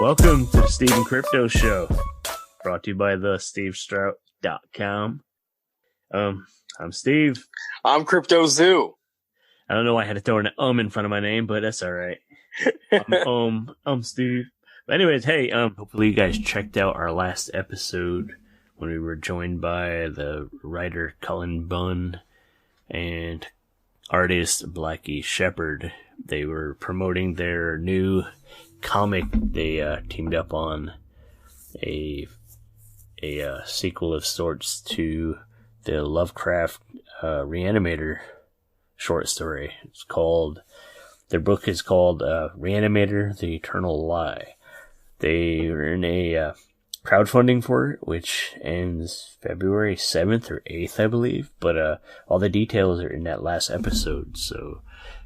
Welcome to the Steve and Crypto Show, brought to you by thestevestrout.com. I'm Steve. I'm Crypto Zoo. I don't know why I had to throw an in front of my name, but that's all right. I'm Steve. But anyways, hey, hopefully you guys checked out our last episode when we were joined by the writer Cullen Bunn and artist Blackie Shepherd. They were promoting their new comic. They teamed up on a sequel of sorts to the Lovecraft Reanimator short story. Their book is called Reanimator, The Eternal Lie. They are in a crowdfunding for it, which ends February 7th or 8th, I believe. But all the details are in that last episode, so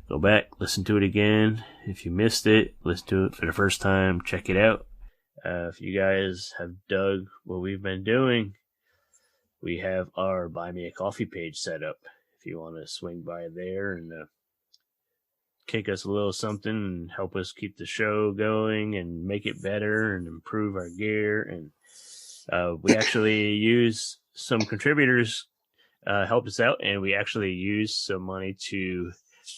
go back, listen to it again. If you missed it, listen to it for the first time, check it out. If you guys have dug what we've been doing, we have our Buy Me a Coffee page set up. If you want to swing by there and kick us a little something and help us keep the show going and make it better and improve our gear. And we actually use some contributors help us out, and we actually use some money to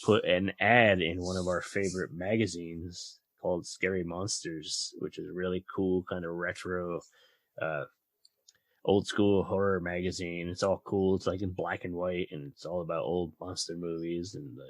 put an ad in one of our favorite magazines called Scary Monsters, which is a really cool kind of retro old school horror magazine. It's all cool. It's like in black and white, and it's all about old monster movies and the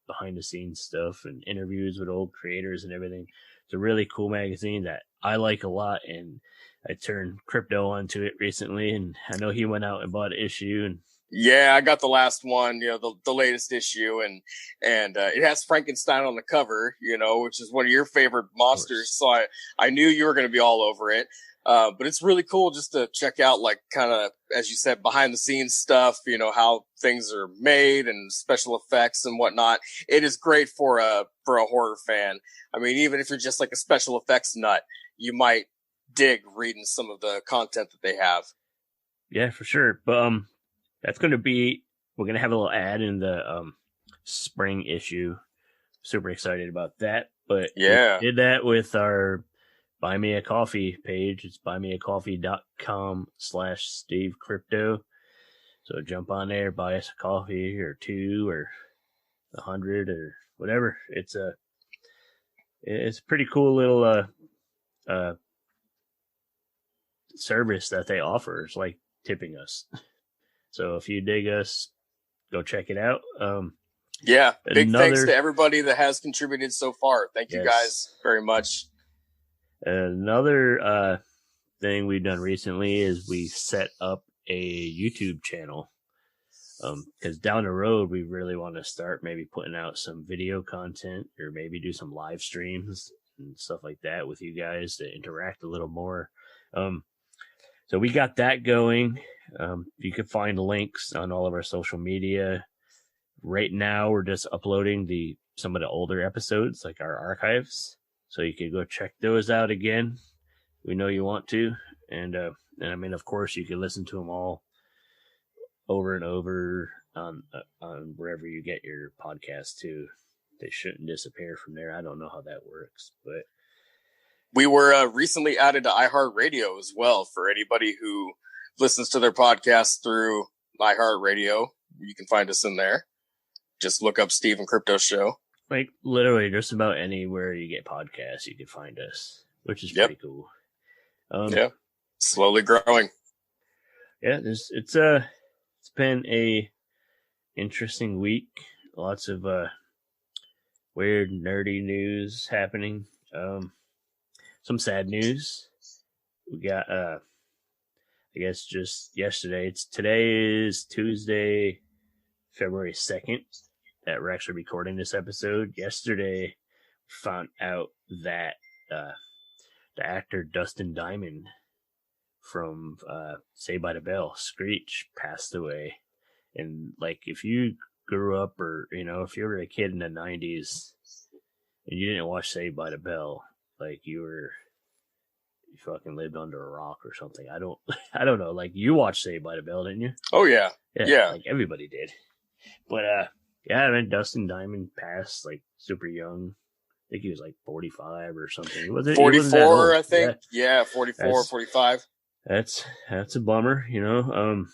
behind the scenes stuff and interviews with old creators and everything. It's a really cool magazine that I like a lot, and I turned Crypto onto it recently, and I know he went out and bought an issue. And yeah, I got the last one, the latest issue, and it has Frankenstein on the cover, which is one of your favorite monsters. So I knew you were going to be all over it. But it's really cool just to check out, like, kind of, as you said, behind the scenes stuff, how things are made and special effects and whatnot. It is great for a horror fan. I mean, even if you're just like a special effects nut, you might dig reading some of the content that they have. Yeah, for sure. But, we're going to have a little ad in the, spring issue. Super excited about that. But yeah, we did that with our Buy Me a Coffee page. It's buymeacoffee.com/SteveCrypto. So jump on there, buy us a coffee or two or 100 or whatever. It's a pretty cool little service that they offer. It's like tipping us. So if you dig us, go check it out. Yeah, big thanks to everybody that has contributed so far. Thank you guys very much. Another thing we've done recently is we set up a YouTube channel. Because down the road, we really want to start maybe putting out some video content or maybe do some live streams and stuff like that with you guys to interact a little more. So we got that going. You can find links on all of our social media. Right now, we're just uploading some of the older episodes, like our archives. So you can go check those out again. We know you want to. And I mean, of course, you can listen to them all over and over on wherever you get your podcast too. They shouldn't disappear from there. I don't know how that works, but we were recently added to iHeartRadio as well. For anybody who listens to their podcast through iHeartRadio, you can find us in there. Just look up Steve and Crypto Show. Like literally just about anywhere you get podcasts, you can find us, which is pretty cool. Yeah, slowly growing. Yeah, it's been a interesting week. Lots of weird, nerdy news happening. Some sad news. We got I guess just yesterday. Today is Tuesday, February 2nd. That we're actually recording this episode. Yesterday, found out that the actor Dustin Diamond from Saved by the Bell, Screech, passed away. And like, if you grew up, or if you were a kid in the 90s and you didn't watch Saved by the Bell, like you fucking lived under a rock or something. I don't know. Like, you watched Saved by the Bell, didn't you? Oh yeah. Yeah. Like everybody did. But yeah, I mean, Dustin Diamond passed like super young. I think he was like 45 or something. Was it 44? I think. Yeah, 44, 45. That's a bummer, you know.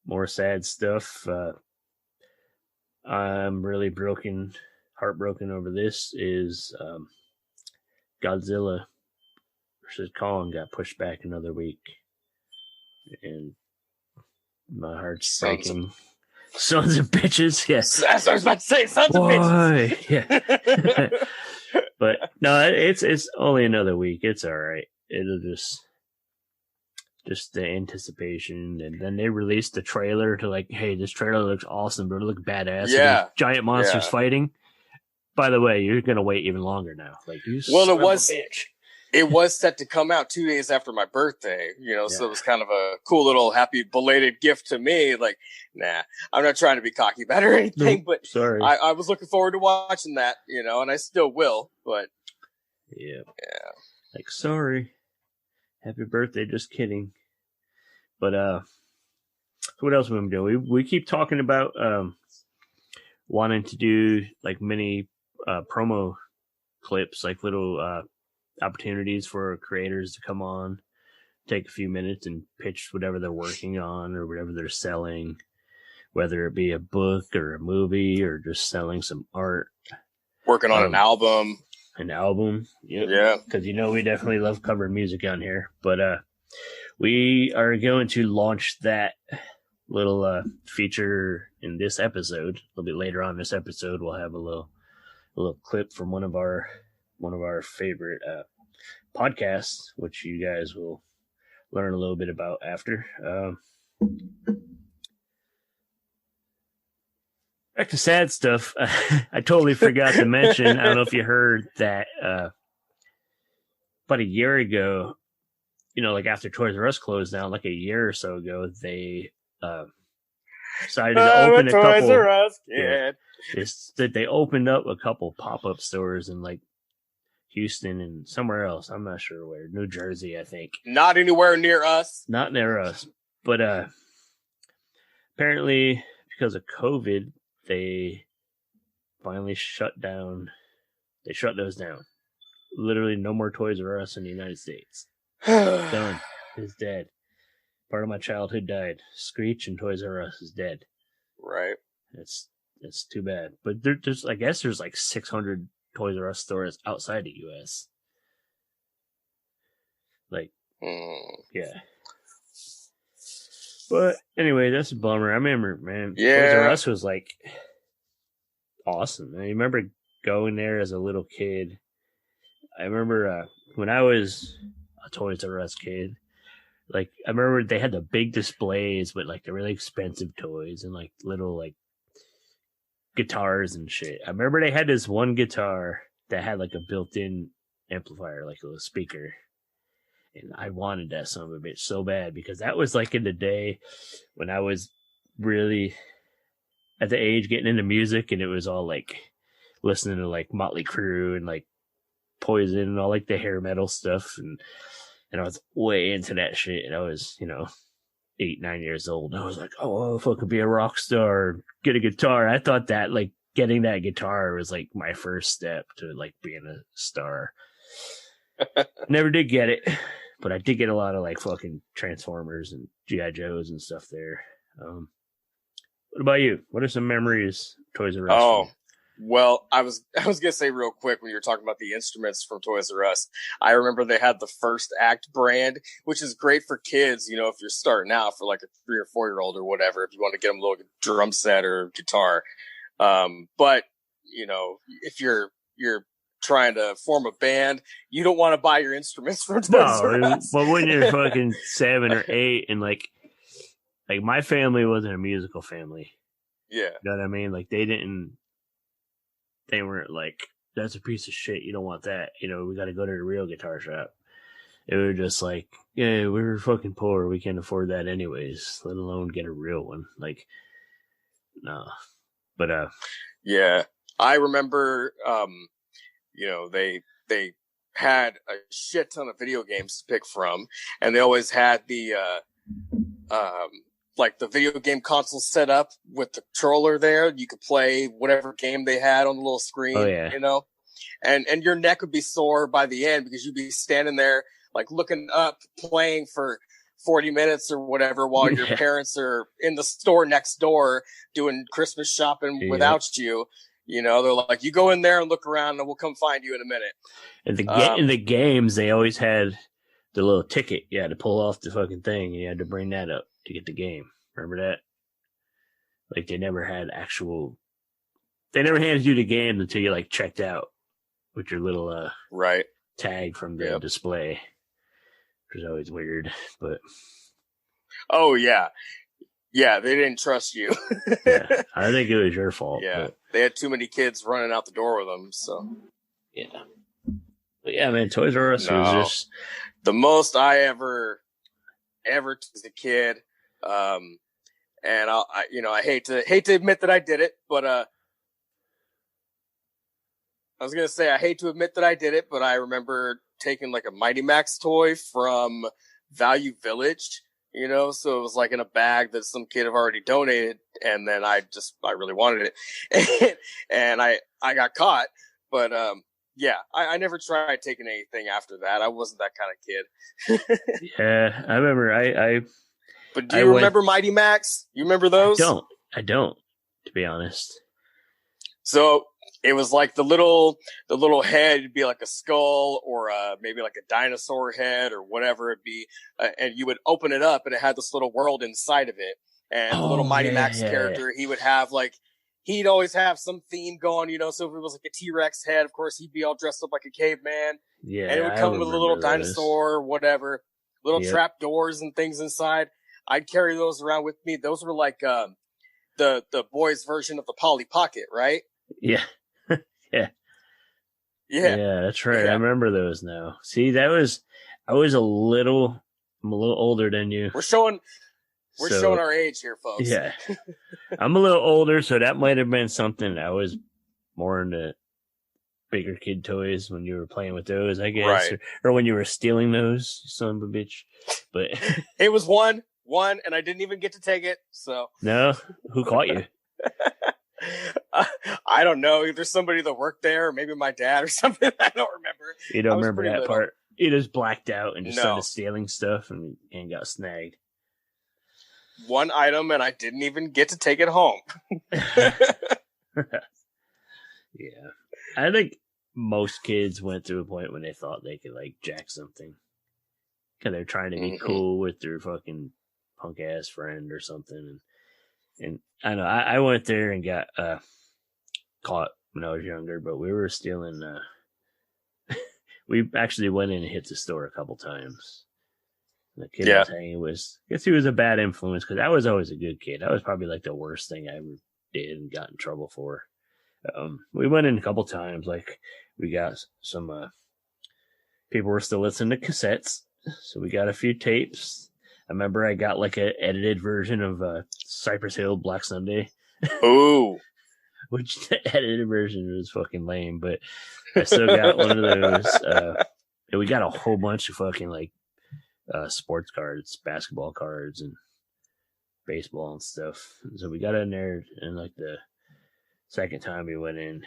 More sad stuff. I'm really heartbroken over this. Is Godzilla versus Kong got pushed back another week, and my heart's breaking. Sons of bitches, yeah. That's what I was about to say, sons of bitches. Yeah. But no, it's only another week. It's all right. It'll just the anticipation, and then they released the trailer to like, hey, this trailer looks awesome, but it looks badass. Yeah, giant monsters fighting. By the way, you're gonna wait even longer now. Like, it was set to come out 2 days after my birthday, you know, so it was kind of a cool little happy belated gift to me. Like, nah, I'm not trying to be cocky about it or anything, but sorry, I was looking forward to watching that, you know, and I still will, but yeah. Like, sorry, happy birthday, just kidding. But what else we gonna do? We keep talking about wanting to do like mini promo clips, like little opportunities for creators to come on, take a few minutes and pitch whatever they're working on or whatever they're selling, whether it be a book or a movie or just selling some art, working on an album. Yep. Yeah, because you know we definitely love covering music on here. But we are going to launch that little feature in this episode. A little bit later on this episode, we'll have a little clip from one of our favorite podcasts, which you guys will learn a little bit about after. Back to sad stuff. I totally forgot to mention. I don't know if you heard that about a year ago, you know, like after Toys R Us closed down, like a year or so ago, they decided to open a couple. Toys R Us kid. They opened up a couple pop-up stores in like Houston and somewhere else. I'm not sure where. New Jersey, I think. Not anywhere near us. Not near us. But apparently, because of COVID, they finally shut down. They shut those down. Literally, no more Toys R Us in the United States. Done. It's dead. Part of my childhood died. Screech and Toys R Us is dead. Right. It's too bad. But there's, I guess, there's like 600 Toys R Us stores outside the U.S. Like, yeah. But anyway, that's a bummer. I remember, man. Yeah. Toys R Us was like awesome. I remember going there as a little kid. I remember when I was a Toys R Us kid. Like, I remember they had the big displays with like the really expensive toys and like little like guitars and shit. I remember they had this one guitar that had like a built-in amplifier, like a little speaker. And I wanted that son of a bitch so bad because that was like in the day when I was really at the age getting into music, and it was all like listening to like Motley Crue and like Poison and all like the hair metal stuff. And I was way into that shit. And I was, 8-9 years old. And I was like, oh, if I could be a rock star, get a guitar. I thought that like getting that guitar was like my first step to like being a star. Never did get it, but I did get a lot of like fucking Transformers and G.I. Joes and stuff there. What about you? What are some memories Toys R Us? Oh, well, I was gonna say real quick when you were talking about the instruments from Toys R Us. I remember they had the First Act brand, which is great for kids. You know, if you're starting out for like a 3 or 4 year old or whatever, if you want to get them a little drum set or guitar. But if you're trying to form a band, you don't want to buy your instruments from Toys R Us. Well, when you're fucking 7 or 8 and like my family wasn't a musical family. Yeah. You know what I mean? Like they weren't like, that's a piece of shit. You don't want that. We got to go to the real guitar shop. It was just like, yeah, we were fucking poor. We can't afford that anyways, let alone get a real one. Like, no. But, yeah, I remember, they had a shit ton of video games to pick from, and they always had the, like the video game console set up with the controller there. You could play whatever game they had on the little screen. Oh, yeah. and your neck would be sore by the end because you'd be standing there like looking up, playing for 40 minutes or whatever while your parents are in the store next door doing Christmas shopping without you. You know, they're like, you go in there and look around and we'll come find you in a minute. And in the games, they always had the little ticket you had to pull off the fucking thing. You had to bring that up to get the game. Remember that? Like, they never handed you the game until you, like, checked out with your little right tag from the display. Which was always weird, but... Oh, yeah. Yeah, they didn't trust you. Yeah, I think it was your fault. Yeah, but... they had too many kids running out the door with them, so... Yeah. But yeah, man, Toys R Us was just... The most I ever as a kid, and I hate to admit that I did it, but I was gonna say I hate to admit that I did it, but I remember taking like a Mighty Max toy from Value Village, you know, so it was like in a bag that some kid have already donated, and then I really wanted it, and I got caught, but yeah, I never tried taking anything after that. I wasn't that kind of kid. Yeah, I remember. But do you remember Mighty Max? You remember those? I don't, to be honest. So it was like the little head would be like a skull or maybe like a dinosaur head or whatever it'd be, and you would open it up and it had this little world inside of it. And the little Mighty Max character, he would have he'd always have some theme going, you know. So if it was like a T-Rex head, of course, he'd be all dressed up like a caveman. Yeah, and it would come with a little dinosaur or whatever, little trap doors and things inside. I'd carry those around with me. Those were like the boys' version of the Polly Pocket, right? Yeah. Yeah. Yeah. Yeah, that's right. Yeah. I remember those now. See, I'm a little older than you. We're showing our age here, folks. Yeah. I'm a little older, so that might have been something. I was more into bigger kid toys when you were playing with those, I guess. Right. Or when you were stealing those, you son of a bitch. But it was one, and I didn't even get to take it, so. No? Who caught you? I don't know. Either somebody that worked there or maybe my dad or something. I don't remember. You don't remember that little. part? You just blacked out and just started stealing stuff and got snagged. One item, and I didn't even get to take it home. Yeah. I think most kids went through a point when they thought they could, like, jack something. Because they're trying to be cool with their fucking punk-ass friend or something. And I know, I went there and got caught when I was younger, but we were stealing... we actually went in and hit the store a couple times. The kid I was hanging with, I guess he was a bad influence because I was always a good kid. That was probably like the worst thing I ever did and got in trouble for. We went in a couple times. Like, we got some people were still listening to cassettes, so we got a few tapes. I remember I got like an edited version of Cypress Hill Black Sunday. Ooh. Which the edited version was fucking lame, but I still got one of those. And we got a whole bunch of fucking like sports cards, basketball cards, and baseball and stuff. And so we got in there, and like the second time we went in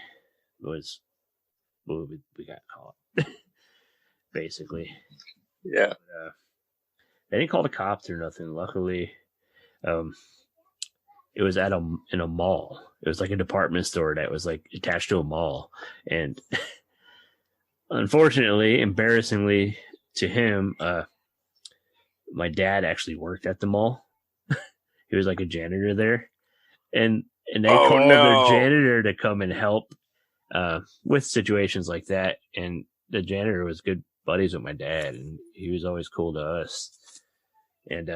was we got caught, basically. Yeah. But, they didn't call the cops or nothing. Luckily, it was in a mall. It was like a department store that was like attached to a mall, and unfortunately, embarrassingly to him, my dad actually worked at the mall. He was like a janitor there, and they called their janitor to come and help with situations like that. And the janitor was good buddies with my dad, and he was always cool to us. And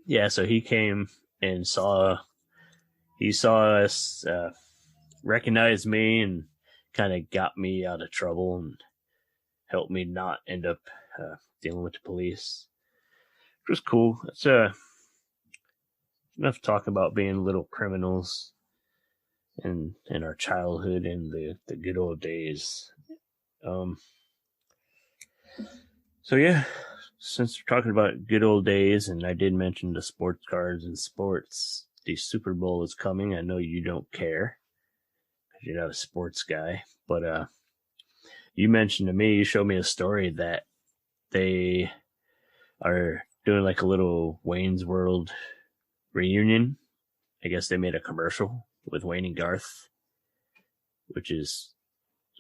yeah, so he came and saw us, recognized me, and kind of got me out of trouble and helped me not end up dealing with the police. It was cool. It's enough talk about being little criminals in our childhood and the good old days. So yeah, since we're talking about good old days, and I did mention the sports cards and sports, the Super Bowl is coming. I know you don't care. sports guy. But you mentioned to me, you showed me a story that they are doing like a little Wayne's World reunion. I guess they made a commercial with Wayne and Garth, which is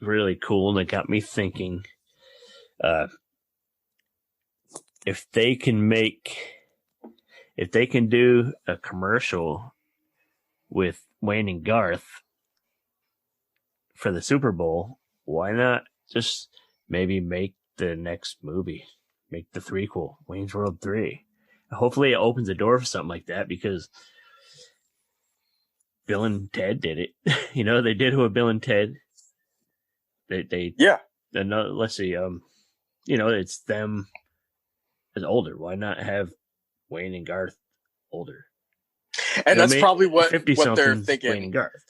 really cool. And it got me thinking, if they can do a commercial with Wayne and Garth for the Super Bowl, why not just maybe make the next movie, make the threequel, Wayne's World 3. Hopefully it opens the door for something like that, because Bill and Ted did it. They did it with Bill and Ted. Yeah. Let's see, it's them as older. Why not have Wayne and Garth older? And that's probably what they're thinking. Wayne and Garth.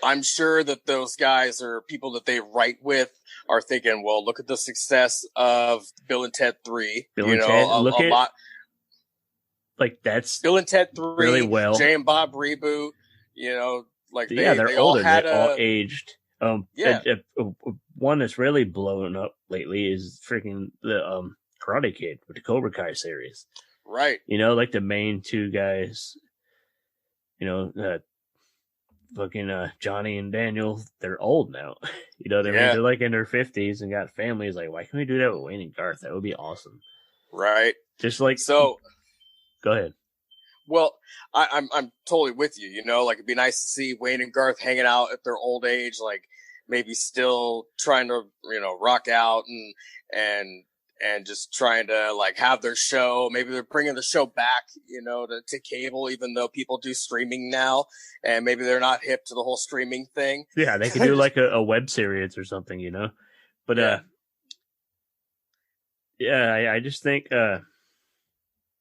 I'm sure that those guys or people that they write with are thinking, well, look at the success of Bill and Ted 3. Bill and Ted, a lot. Like, that's Bill and Ted 3, really well. Jay and Bob reboot, they're older. They're all aged. One that's really blown up lately is freaking the Karate Kid with the Cobra Kai series. Right. Like the main two guys, Johnny and Daniel, they're old now. They're like in their 50s and got families. Like, why can't we do that with Wayne and Garth? That would be awesome. Right. Just like, so. Go ahead. Well, I'm totally with you. Like, it'd be nice to see Wayne and Garth hanging out at their old age, like maybe still trying to rock out and just trying to like have their show. Maybe they're bringing the show back, to cable, even though people do streaming now, and maybe they're not hip to the whole streaming thing. Yeah, they could do like a web series or something, But I just think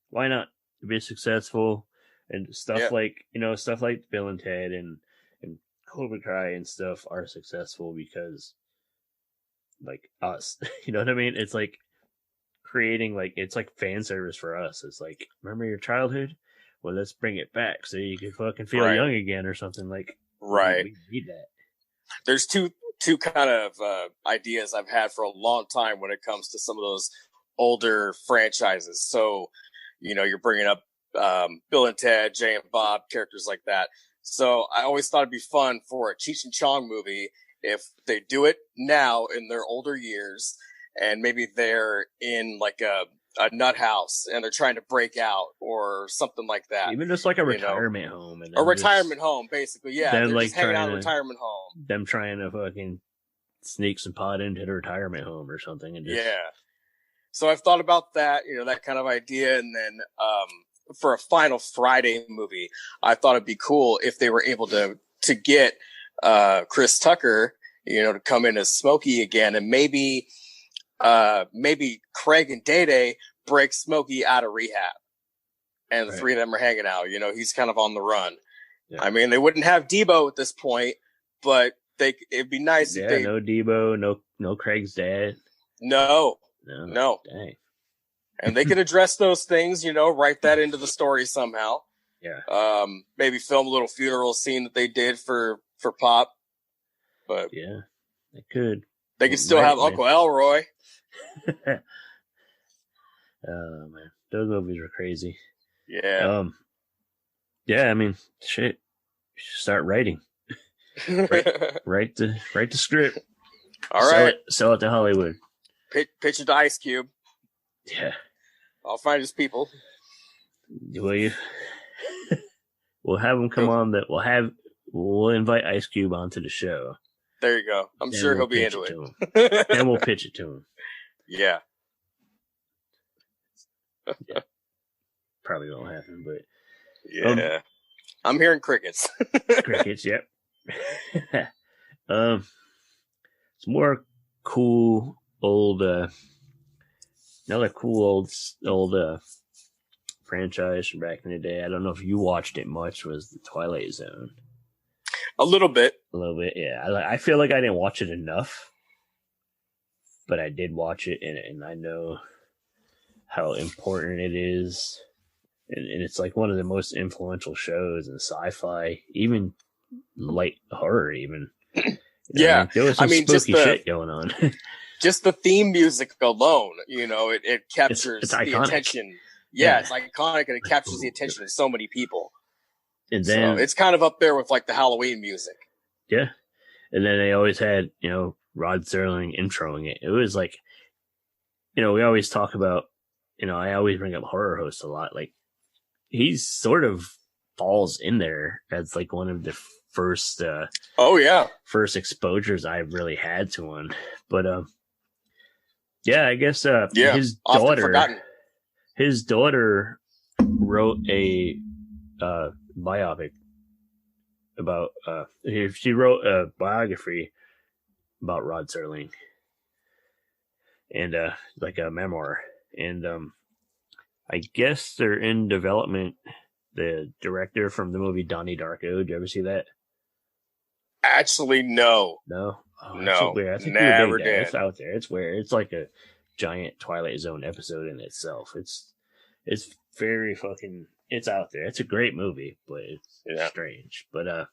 why not be successful, and stuff like stuff like Bill and Ted and Cobra Kai and stuff are successful because like us. You know what I mean? It's like creating it's like fan service for us. It's like, remember your childhood? Well, let's bring it back so you can fucking feel young again or something. Like, right. We need that. There's two kind of ideas I've had for a long time when it comes to some of those older franchises. So, you're bringing up Bill and Ted, Jay and Bob, characters like that. So I always thought it'd be fun for a Cheech and Chong movie if they do it now in their older years, and maybe they're in like a nut house and they're trying to break out or something like that. Even just like a retirement home. A retirement home, basically. Yeah, they're like just hanging out in a retirement home. Them trying to fucking sneak some pot into the retirement home or something. And just... Yeah. So I've thought about that, that kind of idea. And then for a Final Friday movie, I thought it'd be cool if they were able to get Chris Tucker, to come in as Smokey again, and maybe Craig and Day Day break Smokey out of rehab, and the three of them are hanging out. He's kind of on the run. Yeah. I mean, they wouldn't have Debo at this point, but it'd be nice if they... no Debo, no Craig's dad. No. Dang. And they could address those things, write that into the story somehow. Yeah. Maybe film a little funeral scene that they did for Pop. But yeah, they could. They could still have Uncle Elroy. Oh man, those movies were crazy. Yeah. Yeah, I mean, shit. You should start writing. write the script. All right. Sell it to Hollywood. Pitch it to Ice Cube. Yeah. I'll find his people. Will you? We'll have him come on. We'll invite Ice Cube onto the show. There you go. I'm sure he'll be into it. And we'll pitch it to him. Yeah. Yeah. Probably won't happen, but yeah. I'm hearing crickets. Crickets, yep. Some more cool old another cool old franchise from back in the day. I don't know if you watched it much, was the Twilight Zone. A little bit, yeah. I feel like I didn't watch it enough, but I did watch it, and I know how important it is, and it's like one of the most influential shows in sci-fi, even light horror, even. You know what I Yeah. mean? There was some spooky shit going on. Just the theme music alone, you know, it captures it's the iconic. attention. Yeah, it's iconic, and it captures the attention of so many people. And then so it's kind of up there with like the Halloween music. Yeah. And then they always had, you know, Rod Serling introing it. It was like, you know, we always talk about, you know, I always bring up Horror Host a lot. Like, he's sort of falls in there as like one of the first first exposures I really had to one. But yeah, I guess his daughter wrote a biopic about she wrote a biography about Rod Serling, and like a memoir, and I guess they're in development. The director from the movie Donnie Darko. Did you ever see that? Actually, no. No? Oh, no. Weird. I think never did. It's out there. It's weird. It's like a giant Twilight Zone episode in itself. It's very fucking... It's out there. It's a great movie, but it's strange. But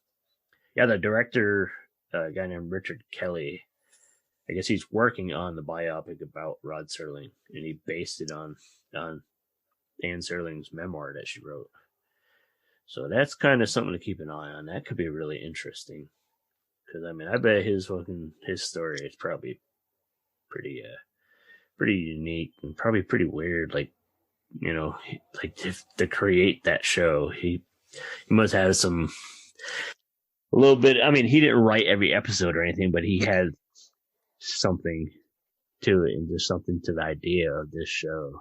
yeah, the director, a guy named Richard Kelly, I guess he's working on the biopic about Rod Serling, and he based it on Anne Serling's memoir that she wrote. So that's kind of something to keep an eye on. That could be really interesting. Because, I mean, I bet his story is probably pretty unique and probably pretty weird. Like, you know, like to create that show, he must have a little bit. I mean, he didn't write every episode or anything, but he had something to it and just something to the idea of this show.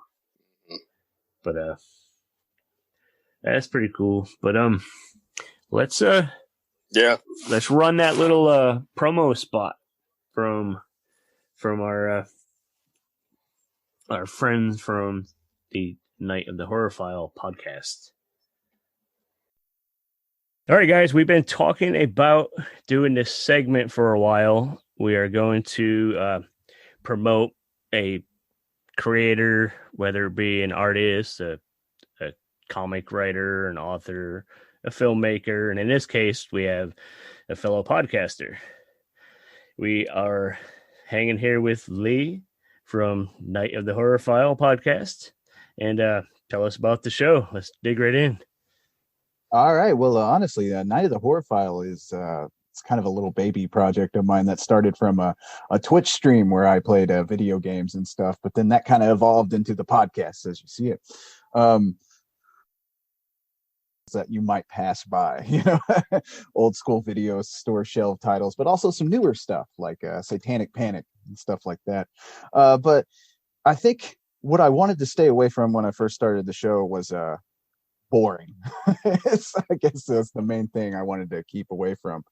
But that's pretty cool. But let's run that little promo spot from our friends from the Night of the Horror File podcast. All right, guys, we've been talking about doing this segment for a while. We are going to promote a creator, whether it be an artist, a comic writer, an author, a filmmaker, and in this case, we have a fellow podcaster. We are hanging here with Lee from Night of the Horror File podcast, and tell us about the show. Let's dig right in. All right. Well, honestly, Night of the Horror File is it's kind of a little baby project of mine that started from a Twitch stream where I played video games and stuff, but then that kind of evolved into the podcast as you see it. That you might pass by, you know, old school video store shelf titles, but also some newer stuff like Satanic Panic and stuff like that. But I think what I wanted to stay away from when I first started the show was boring. I guess that's the main thing I wanted to keep away from.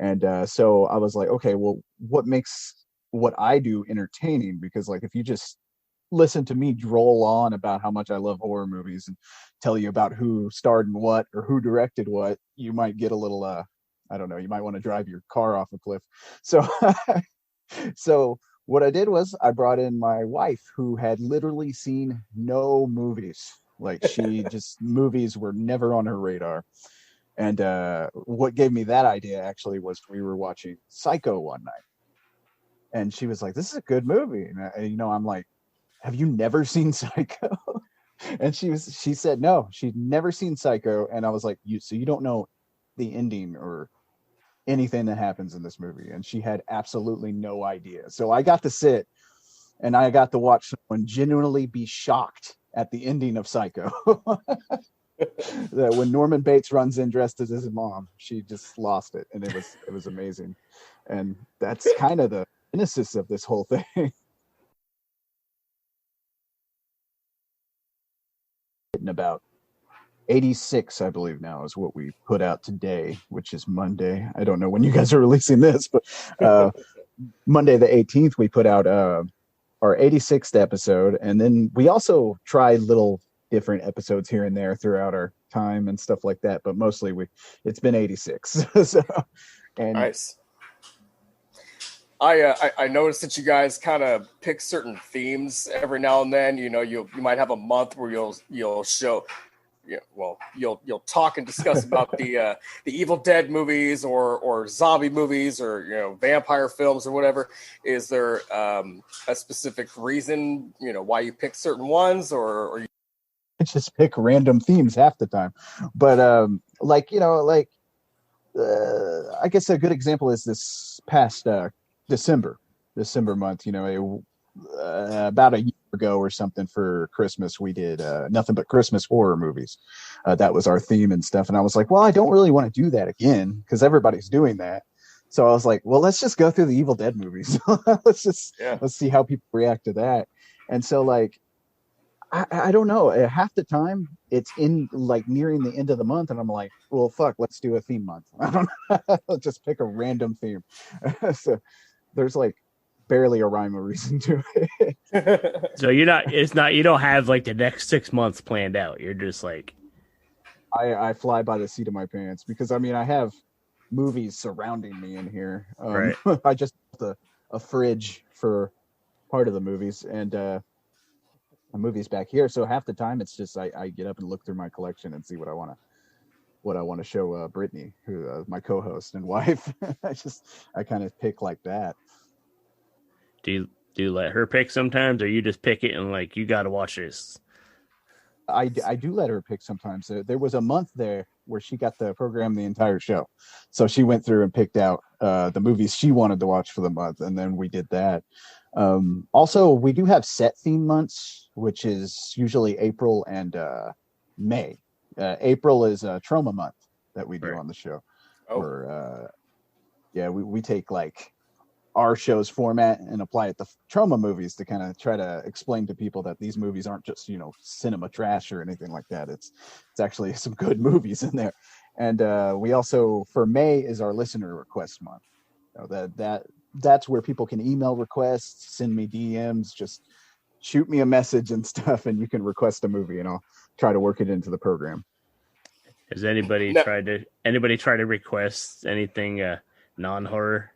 And so I was like, okay, well, what makes what I do entertaining? Because like if you just listen to me droll on about how much I love horror movies and tell you about who starred in what or who directed what, you might get a little I don't know, you might want to drive your car off a cliff. So so what I did was I brought in my wife, who had literally seen no movies. Like she just movies were never on her radar. And what gave me that idea actually was we were watching Psycho one night, and she was like, "This is a good movie." And you know, I'm like, "Have you never seen Psycho?" And she said no, she'd never seen Psycho. And I was like, so you don't know the ending or anything that happens in this movie? And she had absolutely no idea. So I got to sit and I got to watch someone genuinely be shocked at the ending of Psycho. That when Norman Bates runs in dressed as his mom, she just lost it, and it was amazing. And that's kind of the genesis of this whole thing. In about 86, I believe now is what we put out today, which is Monday. I don't know when you guys are releasing this, but Monday the 18th we put out our 86th episode, and then we also tried little different episodes here and there throughout our time and stuff like that, but mostly it's been 86. So, and nice. I noticed that you guys kind of pick certain themes every now and then. You know, you might have a month where you'll show you'll talk and discuss about the Evil Dead movies or zombie movies or vampire films or whatever. Is there a specific reason why you pick certain ones, or just pick random themes half the time? But I guess a good example is this past December month. About a year ago or something for Christmas, we did nothing but Christmas horror movies. That was our theme and stuff. And I was like, well, I don't really want to do that again because everybody's doing that. So I was like, well, let's just go through the Evil Dead movies. Let's see how people react to that. And so like, I don't know. Half the time it's in like nearing the end of the month, and I'm like, well, fuck, let's do a theme month. I don't know. Let's just pick a random theme. So there's like barely a rhyme or reason to it. So you don't have like the next 6 months planned out. You're just like, I fly by the seat of my pants because I have movies surrounding me in here. Right. I just built a fridge for part of the movies and a movies back here. So half the time it's just I get up and look through my collection and see what I want to show Brittany, who my co-host and wife. I kind of pick like that. Do you let her pick sometimes, or you just pick it and like, you got to watch this? I do let her pick sometimes. There was a month there where she got to program the entire show. So she went through and picked out the movies she wanted to watch for the month. And then we did that. Also, we do have set theme months, which is usually April and May. April is Trauma month that we do on the show. Or we take like our show's format and apply it to trauma movies to kind of try to explain to people that these movies aren't just cinema trash or anything like that. It's actually some good movies in there. And we also, for May, is our listener request month. That's where people can email requests, send me DMs, just shoot me a message and stuff, and you can request a movie, and I'll try to work it into the program. Has anybody tried to request anything non-horror?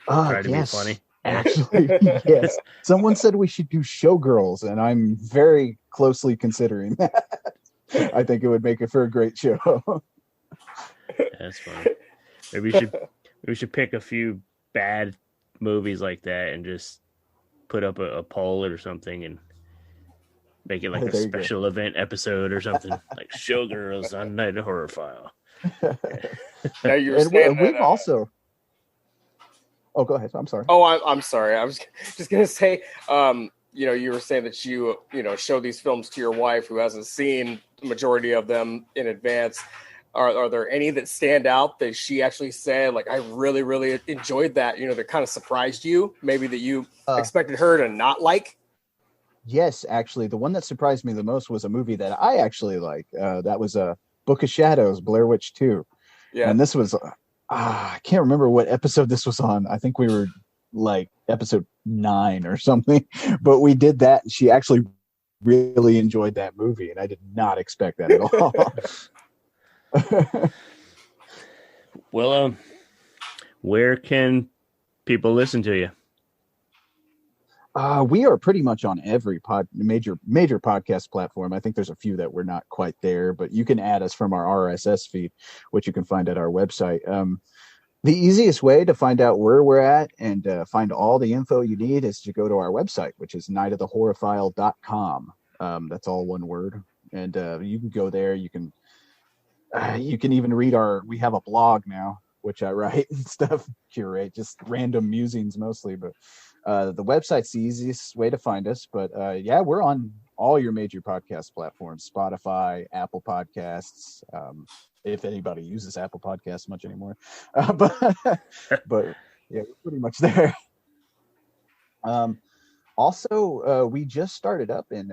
Try to be funny. Actually, yes. Someone said we should do Showgirls, and I'm very closely considering that. I think it would make it for a great show. That's fun. Maybe we should pick a few bad movies like that and just put up a poll or something and make it like a special event episode or something like Showgirls on Night of Horror File. Now you were saying that, we've also. Oh, go ahead. I'm sorry. Oh, I'm sorry. I was just gonna say, you were saying that you show these films to your wife who hasn't seen the majority of them in advance. Are there any that stand out that she actually said, like, I really, really enjoyed that, that kind of surprised you, maybe that you expected her to not like? Yes, actually. The one that surprised me the most was a movie that I actually like. That was Book of Shadows, Blair Witch 2. Yeah. And this was, I can't remember what episode this was on. I think we were like episode 9 or something, but we did that. She actually really enjoyed that movie, and I did not expect that at all. Well, where can people listen to you? We are pretty much on every major podcast platform. I think there's a few that we're not quite there, but you can add us from our RSS feed, which you can find at our website. The easiest way to find out where we're at and find all the info you need is to go to our website, which is nightofthehorrorfile.com. That's all one word. And you can go there. You can even read we have a blog now, which I write and stuff, curate, just random musings mostly. But the website's the easiest way to find us. But we're on all your major podcast platforms, Spotify, Apple Podcasts, if anybody uses Apple Podcasts much anymore. But yeah, we're pretty much there. Also, we just started up in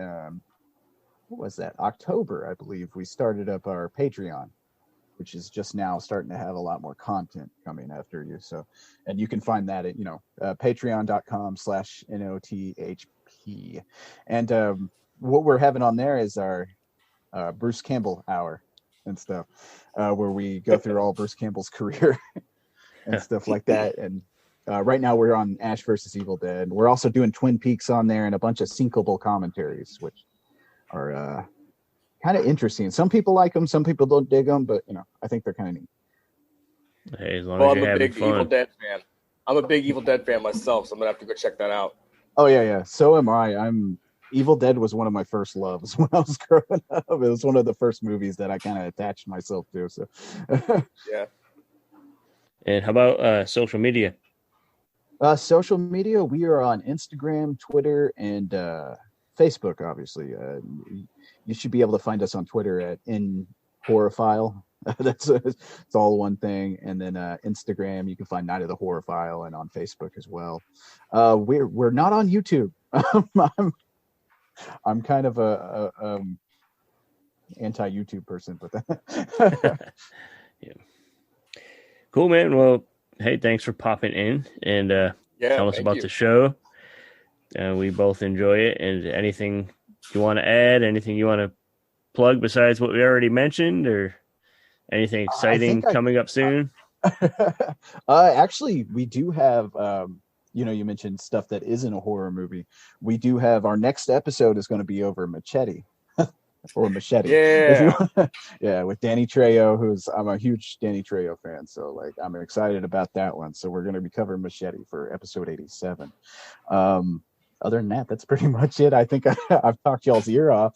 what was that? October, I believe. We started up our Patreon, which is just now starting to have a lot more content coming after you. So, and you can find that at, patreon.com/NOTHP. And what we're having on there is our Bruce Campbell hour and stuff, where we go through all Bruce Campbell's career and stuff like that. And right now we're on Ash versus Evil Dead. We're also doing Twin Peaks on there and a bunch of syncable commentaries, which are kind of interesting. Some people like them, some people don't dig them, but I think they're kind of neat. Hey, as long as I'm you're a having big fun. Evil Dead fan. I'm a big Evil Dead fan myself, so I'm gonna have to go check that out. Oh yeah. So am I. Evil Dead was one of my first loves when I was growing up. It was one of the first movies that I kind of attached myself to. So Yeah. And how about social media? Social media, we are on Instagram, Twitter, and Facebook, obviously. You should be able to find us on Twitter at In Horrorfile. It's all one thing. And then Instagram, you can find Night of the Horror File, and on Facebook as well. We're not on YouTube. I'm kind of a anti-YouTube person, but yeah. Cool, man. Well, hey, thanks for popping in and tell us about the show. We both enjoy it. And anything you want to add, anything you want to plug besides what we already mentioned, or anything exciting coming up soon? Actually, we do have, you mentioned stuff that isn't a horror movie. We do have, our next episode is going to be over Machete. Or Machete. Yeah. With Danny Trejo, I'm a huge Danny Trejo fan. So like, I'm excited about that one. So we're going to be covering Machete for episode 87. Other than that, that's pretty much it. I think I've talked y'all's ear off.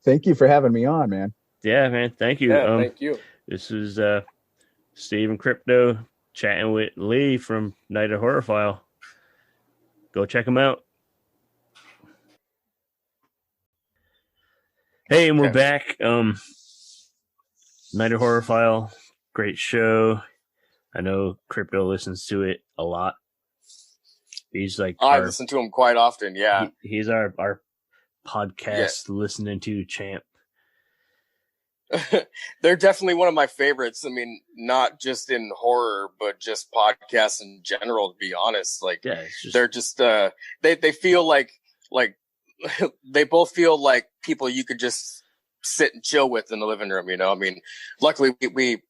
Thank you for having me on, man. Yeah, man. Thank you. Yeah, thank you. This is Steve and Crypto chatting with Lee from Night of Horror File. Go check him out. Hey, and we're back. Night of Horror File, great show. I know Crypto listens to it a lot. He's like, I listen to him quite often. Yeah, he's our podcast listening to champ. They're definitely one of my favorites. I mean, not just in horror, but just podcasts in general. To be honest, like they're just they feel like they both feel like people you could just sit and chill with in the living room. I mean, luckily we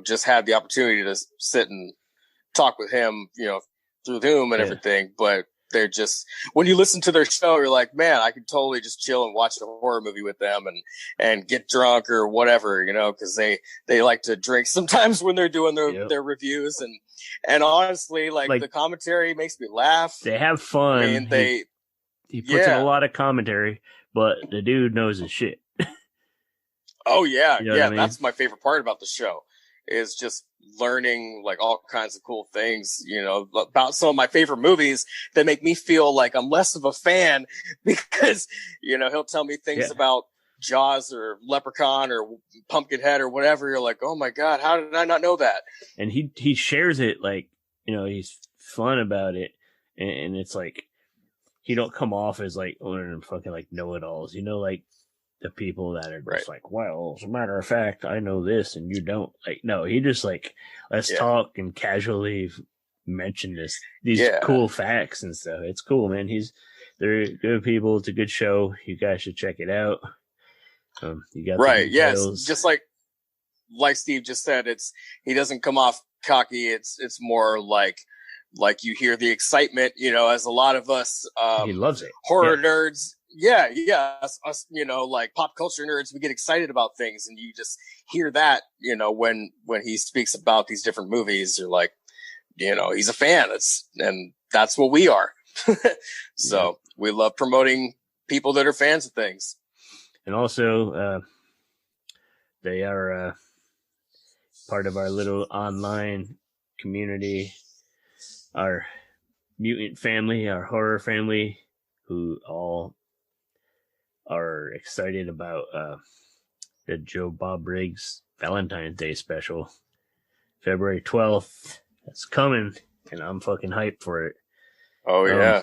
just had the opportunity to sit and talk with him, through Zoom and everything. But they're just, when you listen to their show, you're like, man, I could totally just chill and watch a horror movie with them and get drunk or whatever, because they like to drink sometimes when they're doing their reviews. And honestly, like the commentary makes me laugh. They have fun. I mean, he puts in a lot of commentary, but the dude knows his shit. Oh yeah. You know what I mean? That's my favorite part about the show, is just learning like all kinds of cool things, about some of my favorite movies that make me feel like I'm less of a fan because, he'll tell me things about Jaws or Leprechaun or Pumpkinhead or whatever. You're like, oh my God, how did I not know that? And he shares it like, he's fun about it. And it's like, he don't come off as like one of them fucking like know-it-alls, like the people that are just like, well, as a matter of fact, I know this and you don't. Like, no, he just like, let's talk and casually mention these cool facts and stuff. It's cool, man. They're good people. It's a good show. You guys should check it out. You got yes, just like Steve just said, he doesn't come off cocky. It's more like you hear the excitement, as a lot of us he loves it. Horror nerds. Us, like pop culture nerds, we get excited about things, and you just hear that, when he speaks about these different movies, you're like, he's a fan. And that's what we are. So we love promoting people that are fans of things. And also, they are part of our little online community, our mutant family, our horror family, who all are excited about the Joe Bob Briggs Valentine's Day special, February 12th. That's coming, and I'm fucking hyped for it. Oh yeah,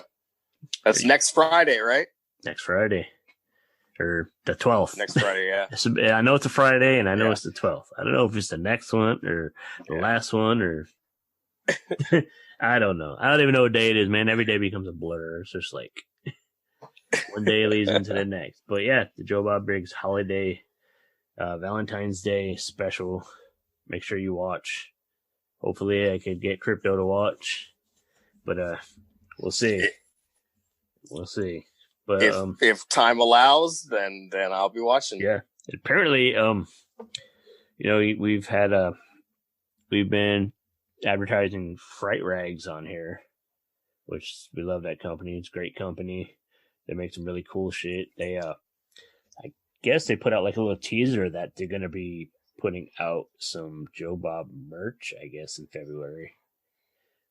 that's next Friday, right? Next Friday, or the 12th. Next Friday, yeah. I know it's a Friday, and I know it's the 12th. I don't know if it's the next one or the last one, or I don't know. I don't even know what day it is, man. Every day becomes a blur. It's just like one day leads into the next. But yeah, the Joe Bob Briggs holiday Valentine's Day special. Make sure you watch. Hopefully I could get Crypto to watch. But we'll see. We'll see. But if time allows, then I'll be watching. Yeah, apparently, we've been advertising Fright Rags on here, which we love that company. It's a great company. They make some really cool shit. They I guess they put out like a little teaser that they're gonna be putting out some Joe Bob merch, I guess, in February,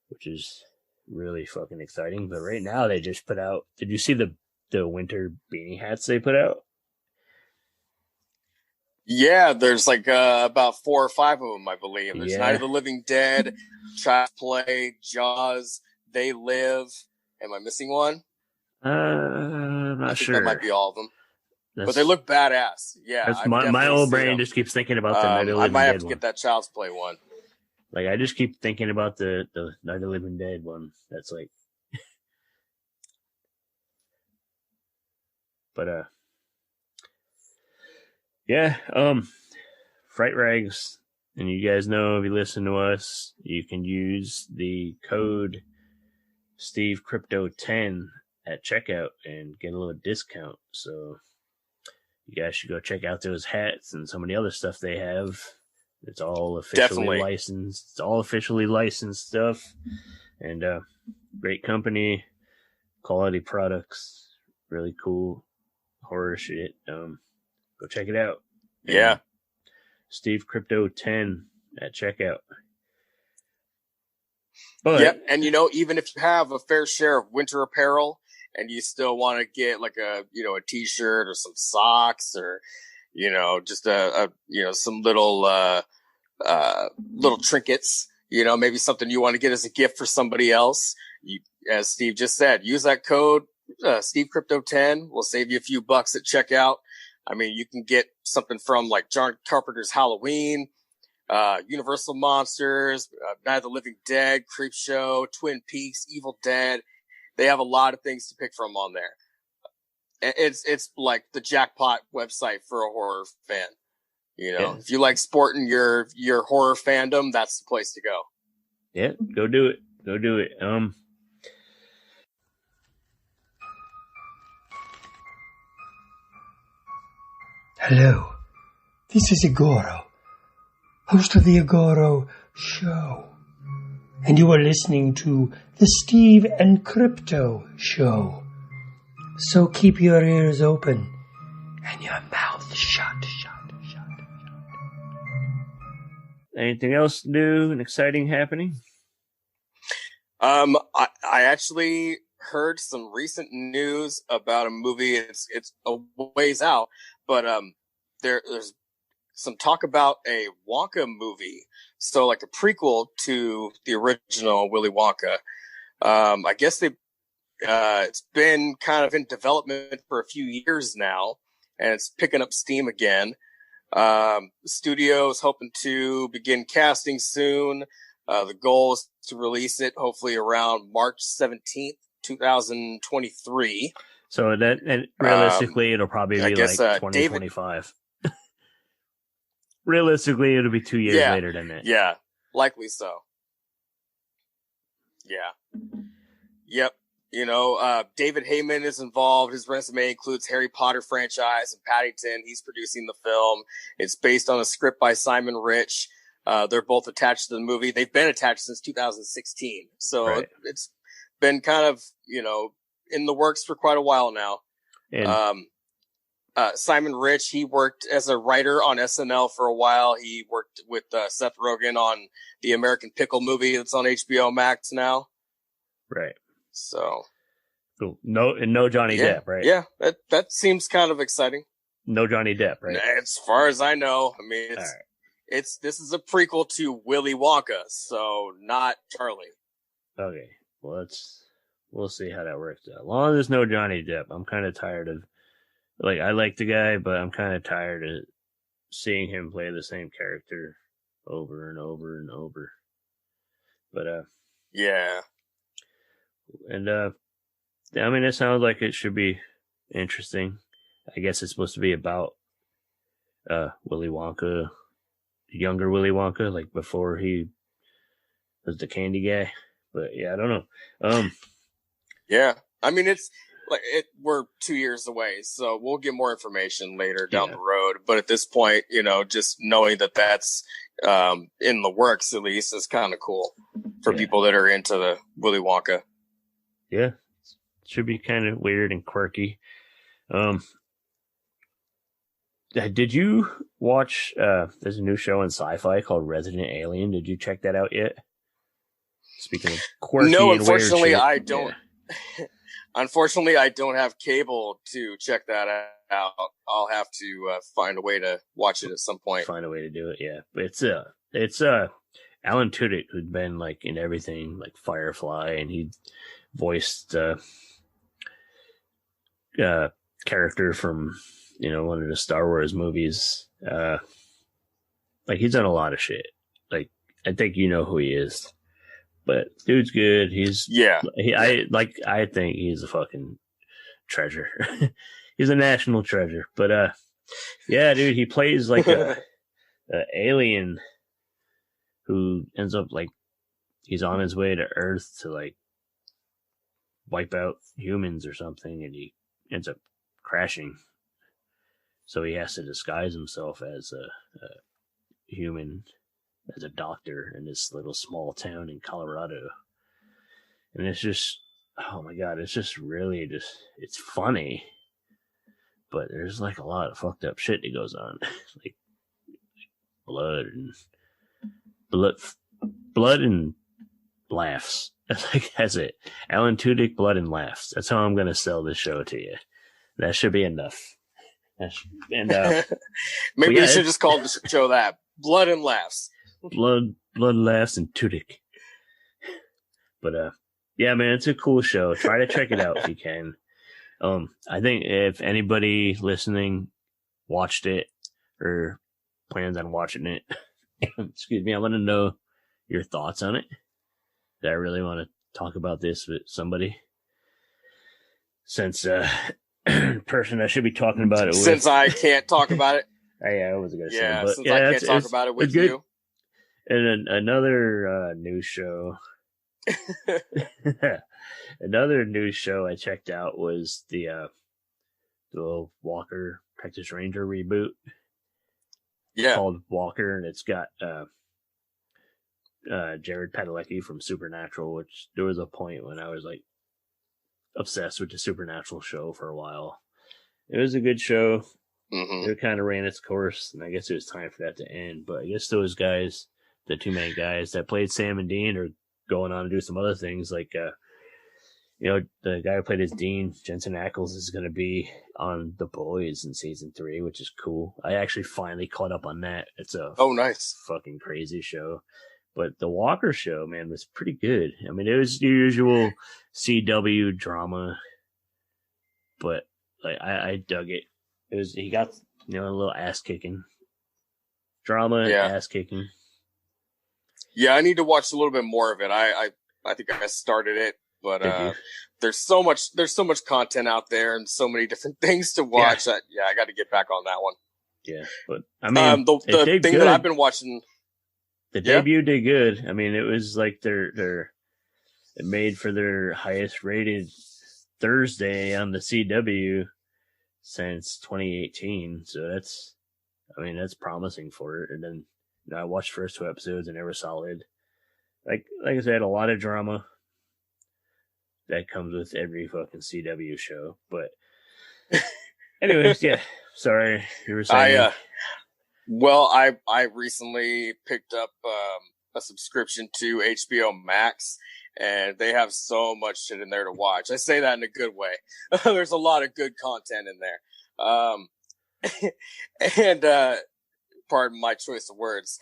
which is really fucking exciting. But right now they just put out. Did you see the winter beanie hats they put out? Yeah, there's like about 4 or 5 of them, I believe. There's Night of the Living Dead, Child's Play, Jaws, They Live. Am I missing one? I'm not sure. That might be all of them. But they look badass. Yeah, that's my old brain just keeps thinking about the Night of the Living Dead one. I might have to get that Child's Play one. Like, I just keep thinking about the Night of the Living Dead one. That's like, but yeah, Fright Rags, and you guys know if you listen to us, you can use the code SteveCrypto10 at checkout and get a little discount. So you guys should go check out those hats and some of the other stuff they have. It's all officially licensed. It's all officially licensed stuff, and great company, quality products, really cool horror shit. Go check it out. Yeah. SteveCrypto10 at checkout. But, yep, and even if you have a fair share of winter apparel and you still want to get like a t-shirt or some socks or just a some little trinkets, maybe something you want to get as a gift for somebody else, as Steve just said, use that code SteveCrypto10. We'll save you a few bucks at checkout. I mean, you can get something from like John Carpenter's Halloween, Universal Monsters, Night of the Living Dead, Creepshow, Twin Peaks, Evil Dead. They have a lot of things to pick from on there. It's like the jackpot website for a horror fan. If you like sporting your horror fandom, that's the place to go. Yeah, go do it. Go do it. Hello, this is Igoro, host of the Igoro Show, and you are listening to the Steve and Crypto Show. So keep your ears open and your mouth shut. Anything else new and exciting happening? I actually heard some recent news about a movie. It's a ways out, but there's some talk about a Wonka movie, so like a prequel to the original Willy Wonka. I guess it's been kind of in development for a few years now, and it's picking up steam again. The studio is hoping to begin casting soon. The goal is to release it hopefully around March 17th, 2023. So and realistically, it'll probably be like 2025. Realistically, it'll be 2 years later than that. Yeah, likely so. Yeah. Yep. David Heyman is involved. His resume includes Harry Potter franchise and Paddington. He's producing the film. It's based on a script by Simon Rich. They're both attached to the movie. They've been attached since 2016. So It's been kind of, in the works for quite a while now. And Simon Rich, he worked as a writer on SNL for a while. He worked with Seth Rogen on the American Pickle movie that's on HBO Max now. Right. So cool. No Johnny Depp, right? Yeah, that seems kind of exciting. No Johnny Depp, right? As far as I know, I mean, this is a prequel to Willy Wonka, so not Charlie. Okay, well we'll see how that works out. As long as there's no Johnny Depp, I'm kind of tired of, like, I like the guy, but I'm kind of tired of seeing him play the same character over and over and over. But yeah. And I mean, it sounds like it should be interesting. I guess it's supposed to be about Willy Wonka, younger Willy Wonka, like before he was the candy guy. But yeah, I don't know. Yeah, I mean, we're 2 years away, so we'll get more information later down the road. But at this point, just knowing that that's in the works at least is kind of cool for people that are into the Willy Wonka. Yeah, should be kind of weird and quirky. Did you watch? There's a new show on Sci-Fi called Resident Alien. Did you check that out yet? Speaking of quirky, no, and unfortunately, weird shit. I don't. Yeah. Unfortunately, I don't have cable to check that out. I'll have to find a way to watch it at some point. Find a way to do it, yeah. But it's Alan Tudyk, who'd been like in everything, like Firefly, and he voiced character from one of the Star Wars movies. Like he's done a lot of shit. Like I think you know who he is. But dude's good. I think he's a fucking treasure. He's a national treasure. But yeah, dude, he plays like a alien who ends up like he's on his way to Earth to like wipe out humans or something, and he ends up crashing. So he has to disguise himself as a human, as a doctor in this little small town in Colorado. And it's just, oh my God, it's just really it's funny. But there's like a lot of fucked up shit that goes on. Like blood and laughs. That's it. Alan Tudyk, blood and laughs. That's how I'm going to sell this show to you. That should be enough. Maybe you should just call the show that. Blood and laughs. Blood, laughs, and Tudyk. But yeah, man, it's a cool show. Try to check it out if you can. I think if anybody listening watched it or plans on watching it, excuse me, I want to know your thoughts on it. I really want to talk about this with somebody. Since person I should be talking about it with. Since I can't talk about it. Yeah, I wasn't going to say it. But since I can't talk about it with you. And another news show. Another news show I checked out was the Walker Texas Ranger reboot. Yeah. Called Walker, and it's got Jared Padalecki from Supernatural, which there was a point when I was like obsessed with the Supernatural show for a while. It was a good show. Mm-hmm. It kind of ran its course, and I guess it was time for that to end. But I guess those guys, the two main guys that played Sam and Dean, are going on to do some other things. Like, the guy who played as Dean, Jensen Ackles, is going to be on The Boys in season 3, which is cool. I actually finally caught up on that. It's a nice, fucking crazy show. But the Walker show, man, was pretty good. I mean, it was the usual CW drama, but like I dug it. He got a little ass kicking drama, ass kicking. Yeah, I need to watch a little bit more of it. I think I started it, but there's so much content out there and so many different things to watch. I got to get back on that one. Yeah, but I mean, the thing good. that I've been watching, the debut did good. I mean, it was like it made for their highest rated Thursday on the CW since 2018. So that's promising for it. And then I watched the first 2 episodes and they were solid. Like I said, a lot of drama that comes with every fucking CW show. But anyways, yeah. Sorry, you were saying. I recently picked up a subscription to HBO Max, and they have so much shit in there to watch. I say that in a good way. There's a lot of good content in there. And pardon my choice of words.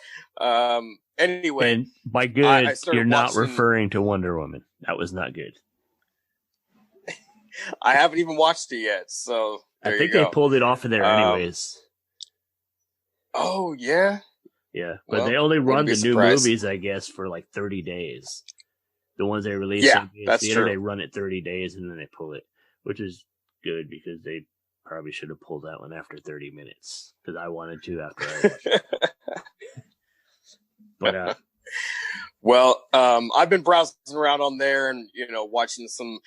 Anyway. And by good, you're not referring to Wonder Woman. That was not good. I haven't even watched it yet, so I think they pulled it off of there anyways. Oh, yeah? Yeah, but they only run the new movies, I guess, for like 30 days. The ones they release in that's theater, true. they run it 30 days and then they pull it, which is good because they probably should have pulled that one after 30 minutes because I wanted to after I watched it. But Well, I've been browsing around on there and, watching some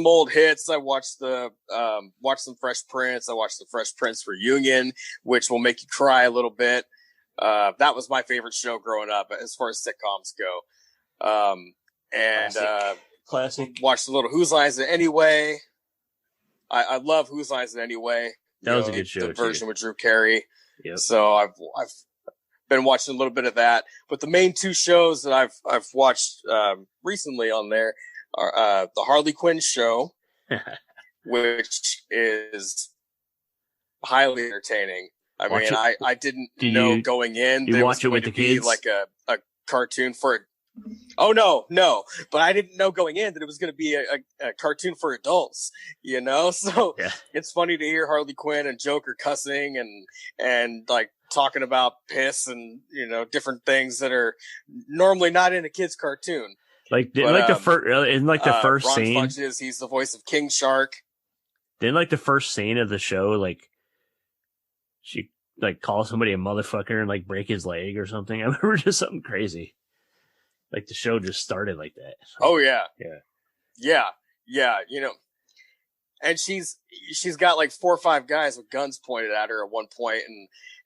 old hits. I watched watched some Fresh Prince. I watched the Fresh Prince Reunion, which will make you cry a little bit. That was my favorite show growing up as far as sitcoms go. Classic. Watched a little Whose Line Is It Anyway? I love Whose Line Is It Anyway? That was a good show. The version with Drew Carey. Yep. So I've been watching a little bit of that, but the main two shows that I've watched recently on there are the Harley Quinn show, which is highly entertaining. I didn't know going in that you it watch was it going with to the be kids? like a cartoon for. Oh no! But I didn't know going in that it was going to be a cartoon for adults. So Yeah. It's funny to hear Harley Quinn and Joker cussing and like talking about piss and different things that are normally not in a kid's cartoon. The first Ron scene. Funches, he's the voice of King Shark. Didn't like the first scene of the show, like she like calls somebody a motherfucker and like break his leg or something. I remember just something crazy. Like the show just started like that. Oh yeah. Yeah. Yeah. And she's got like 4 or 5 guys with guns pointed at her at one point,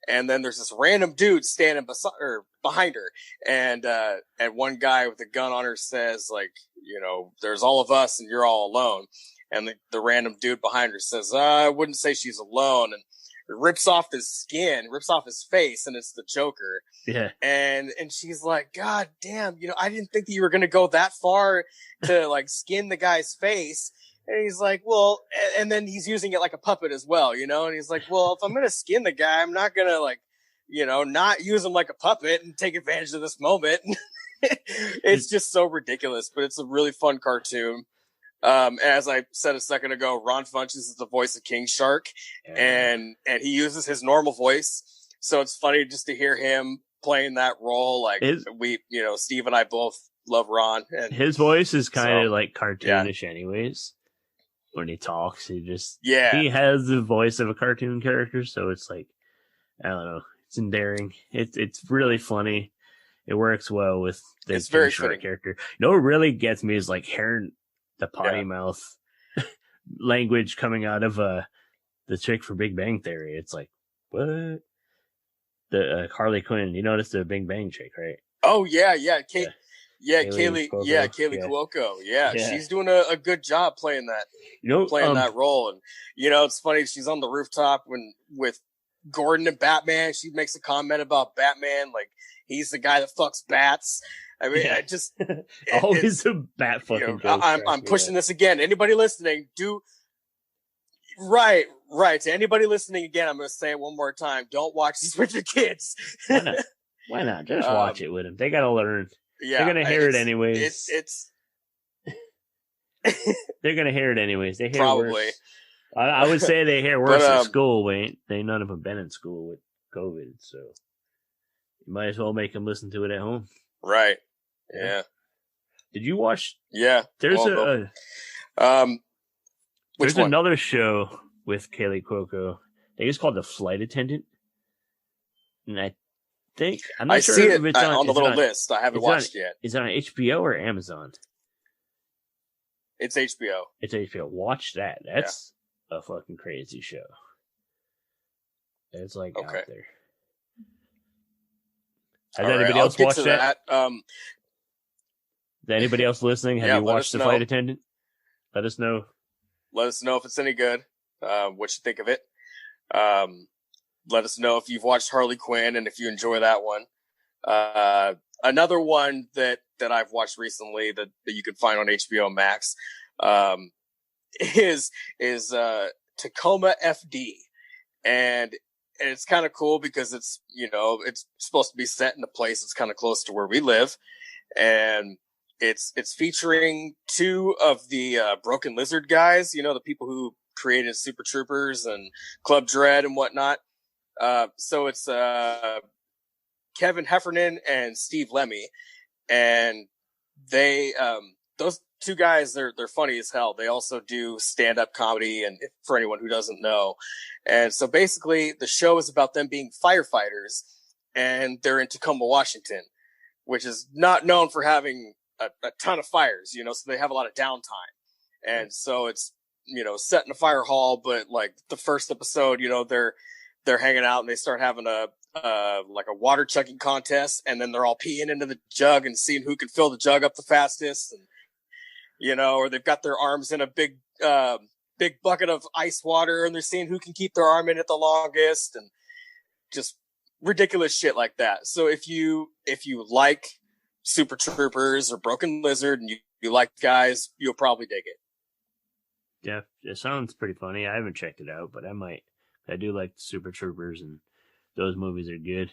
and then there's this random dude standing behind her, and one guy with a gun on her says like, there's all of us and you're all alone, and the random dude behind her says, I wouldn't say she's alone, and rips off his skin, rips off his face, and it's the Joker. Yeah. And she's like, God damn, I didn't think that you were going to go that far to like skin the guy's face. And he's like, well, and then he's using it like a puppet as well, and he's like, well, if I'm going to skin the guy, I'm not going to like, not use him like a puppet and take advantage of this moment. It's just so ridiculous, but it's a really fun cartoon. As I said a second ago, Ron Funches is the voice of King Shark, and he uses his normal voice. So it's funny just to hear him playing that role. Like Steve and I both love Ron, and his voice is kind of like cartoonish anyways. When he talks, he has the voice of a cartoon character. So it's like, I don't know. It's endearing. It's really funny. It works well with the King Shark character. What really gets me is like hearing the potty mouth language coming out of the chick for Big Bang Theory. It's like, what? The Harley Quinn. You noticed the Big Bang chick, right? Oh yeah. Kaylee Cuoco. Yeah, she's doing a good job playing that, that role. And it's funny. She's on the rooftop with Gordon and Batman. She makes a comment about Batman, like he's the guy that fucks bats. I mean, I just always a bat fucking. I'm pushing this again. Anybody listening, right. To anybody listening again, I'm going to say it one more time. Don't watch this with your kids. Why not? Just watch it with them. They got to learn. Yeah, they're going to hear it anyways. They're going to hear it anyways. They hear probably. Worse. I would say they hear worse at school. They none of them been in school with COVID, so you might as well make them listen to it at home. Right. Yeah. Did you watch? Yeah. There's there's another show with Kaylee Cuoco. I think it's called The Flight Attendant, and I'm not sure see if it it's on the little list. I haven't watched yet. Is it on HBO or Amazon? It's HBO. It's HBO. Watch that. That's a fucking crazy show. It's like out there. Has anybody else watched that? Is anybody else listening? Have you watched The Flight Attendant? Let us know. Let us know if it's any good. What you think of it. Let us know if you've watched Harley Quinn and if you enjoy that one. Another one that I've watched recently that you can find on HBO Max is Tacoma FD, and it's kind of cool because it's it's supposed to be set in a place that's kind of close to where we live, and it's featuring 2 of the Broken Lizard guys, the people who created Super Troopers and Club Dread and whatnot. So it's Kevin Heffernan and Steve Lemmy, and they those 2 guys, they're funny as hell. They also do stand-up comedy, and for anyone who doesn't know. And so basically the show is about them being firefighters, and they're in Tacoma, Washington, which is not known for having a ton of fires, you know, so they have a lot of downtime. And so it's, you know, set in a fire hall, but like the first episode, you know, they're hanging out and they start having like a water chugging contest, and then they're all peeing into the jug and seeing who can fill the jug up the fastest. And, you know, or they've got their arms in a big bucket of ice water and they're seeing who can keep their arm in it the longest, and just ridiculous shit like that. So if you like Super Troopers or Broken Lizard and you like guys, you'll probably dig it. Yeah, it sounds pretty funny. I haven't checked it out, but I might. I do like Super Troopers, and those movies are good.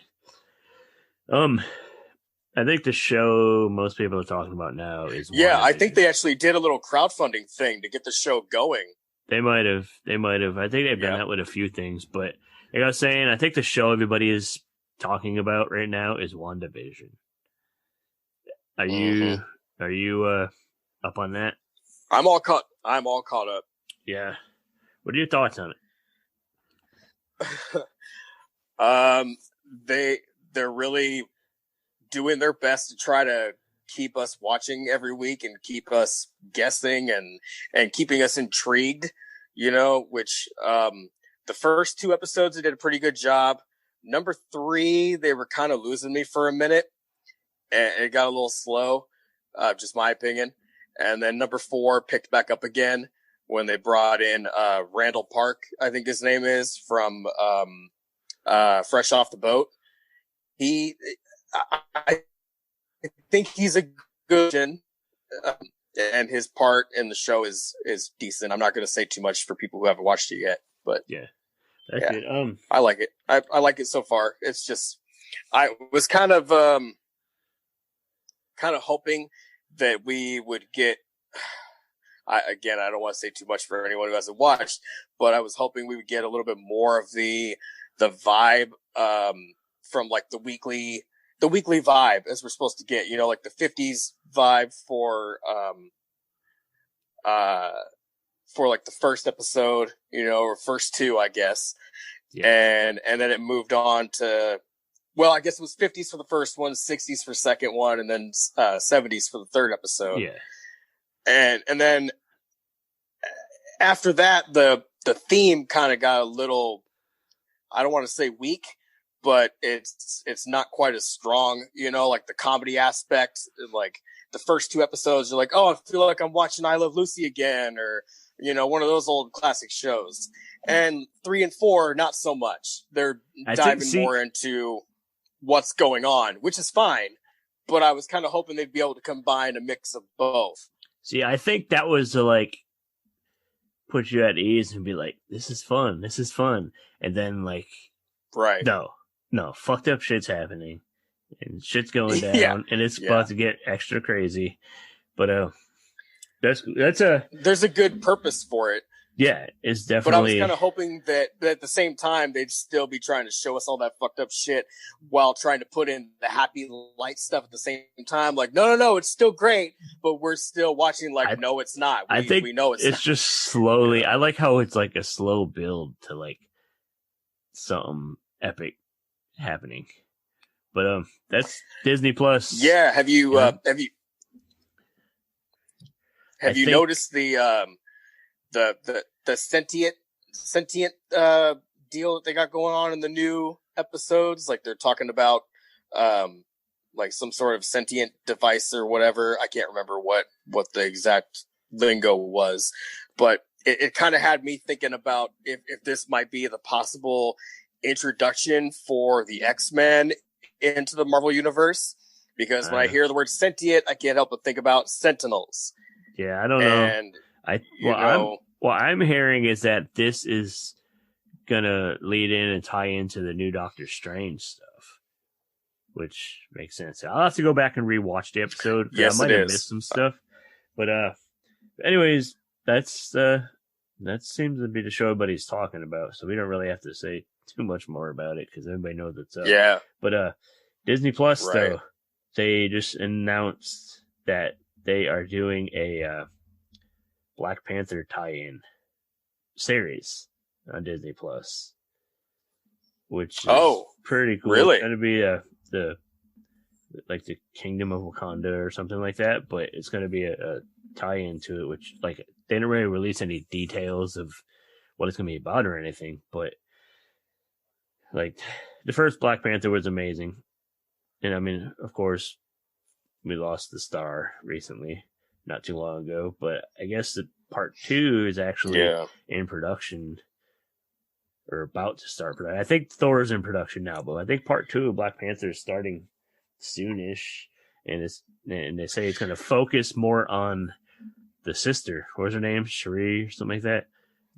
I think the show most people are talking about now is I think they actually did a little crowdfunding thing to get the show going. They might have. I think they've done that with a few things, but like I was saying, I think the show everybody is talking about right now is WandaVision. Are you up on that? I'm all caught up. Yeah. What are your thoughts on it? They're really doing their best to try to keep us watching every week and keep us guessing and keeping us intrigued, you know, which the first 2 episodes they did a pretty good job. Number 3, they were kind of losing me for a minute, and it got a little slow, just my opinion. And then number 4 picked back up again when they brought in Randall Park, I think his name is, from Fresh Off the Boat. I think he's a good and his part in the show is decent. I'm not going to say too much for people who haven't watched it yet, but that's good. I like it. I like it so far. It's just, I was kind of hoping that we would get, I don't want to say too much for anyone who hasn't watched, but I was hoping we would get a little bit more of the vibe, from like the weekly vibe as we're supposed to get, you know, like the 50s vibe for like the first episode, you know, or first 2, I guess. Yeah. And then it moved on to, well, I guess it was 50s for the first one, 60s for the second one, and then 70s for the third episode. Yeah. And then after that, the theme kind of got a little, I don't want to say weak, but it's not quite as strong, you know, like the comedy aspect. Like the first 2 episodes, you're like, oh, I feel like I'm watching I Love Lucy again, or, you know, one of those old classic shows. And 3 and 4, not so much. They're diving more into what's going on, which is fine. But I was kind of hoping they'd be able to combine a mix of both. See, I think that was to like put you at ease and be like, this is fun. And then like, right. No, fucked up shit's happening, and shit's going down, and it's about to get extra crazy. But there's a good purpose for it. Yeah, it's definitely. But I was kind of hoping that at the same time they'd still be trying to show us all that fucked up shit while trying to put in the happy light stuff at the same time. Like, no, it's still great, but we're still watching. Like, no, it's not. I think we know it's not. Just slowly. I like how it's like a slow build to like something epic happening. But that's Disney Plus. Yeah, have you noticed the sentient deal that they got going on in the new episodes? Like they're talking about like some sort of sentient device or whatever. I can't remember what the exact lingo was, but it kind of had me thinking about if this might be the possible introduction for the X-Men into the Marvel universe, because when I hear the word sentient, I can't help but think about Sentinels. Yeah, I don't know. What I'm hearing is that this is gonna lead in and tie into the new Doctor Strange stuff, which makes sense. I'll have to go back and rewatch the episode. Yes, I might have missed some stuff, but anyways, that seems to be the show everybody's talking about. So we don't really have to say too much more about it because everybody knows it's up. Yeah. But Disney Plus though, they just announced that they are doing a Black Panther tie-in series on Disney Plus, which is pretty cool. Really? It's going to be like the Kingdom of Wakanda or something like that, but it's going to be a tie-in to it, which like they didn't really release any details of what it's going to be about or anything, but like the first Black Panther was amazing. And I mean, of course, we lost the star recently, not too long ago, but I guess the part 2 is actually in production or about to start production. I think Thor's in production now, but I think part 2 of Black Panther is starting soonish, and they say it's going to focus more on the sister. What was her name? Cherie or something like that.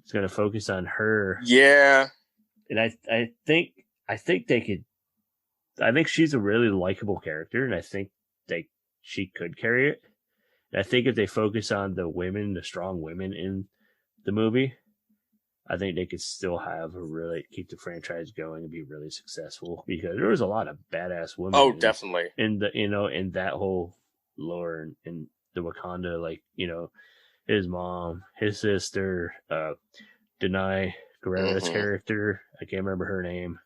It's going to focus on her. Yeah. And I think they could. I think she's a really likable character, and I think she could carry it. And I think if they focus on the women, the strong women in the movie, I think they could still keep the franchise going and be really successful, because there was a lot of badass women. Oh, definitely. In that whole lore in the Wakanda, like, his mom, his sister, Denai Guerrero's character. I can't remember her name.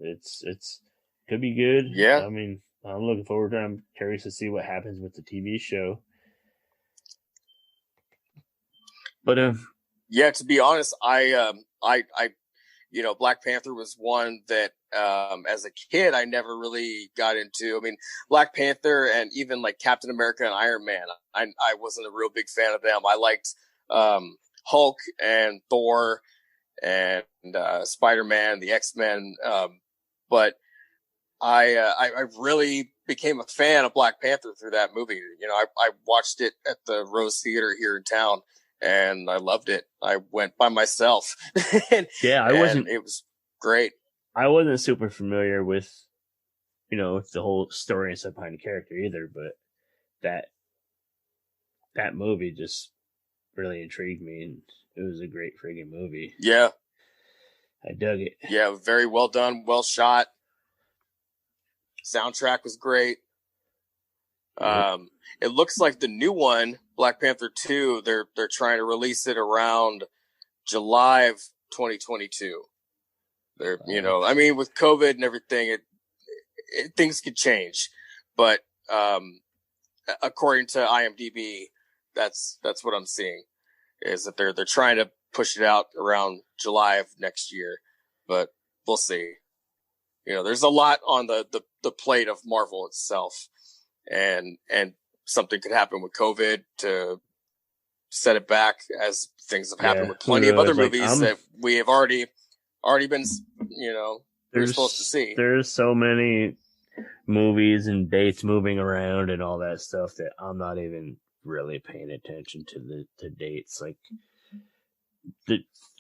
It's could be good. Yeah. I mean, I'm looking forward to it. I'm curious to see what happens with the TV show. But yeah, to be honest, I Black Panther was one that as a kid I never really got into. I mean, Black Panther and even like Captain America and Iron Man, I wasn't a real big fan of them. I liked Hulk and Thor and Spider-Man, the X-Men, but I really became a fan of Black Panther through that movie. I watched it at the Rose Theater here in town, and I loved it. I went by myself. It was great. I wasn't super familiar with, the whole story and stuff behind the character either, but that movie just really intrigued me, and it was a great friggin' movie. Yeah. I dug it. Yeah, very well done, well shot. Soundtrack was great. It looks like the new one, Black Panther 2, they're trying to release it around July of 2022. I mean, with COVID and everything, things could change, but according to IMDb, that's what I'm seeing, is that they're trying to push it out around July of next year, but we'll see. There's a lot on the plate of Marvel itself, and something could happen with COVID to set it back, as things have happened with plenty of other movies that we have already been, we're supposed to see. There's so many movies and dates moving around and all that stuff that I'm not even really paying attention to the dates. Like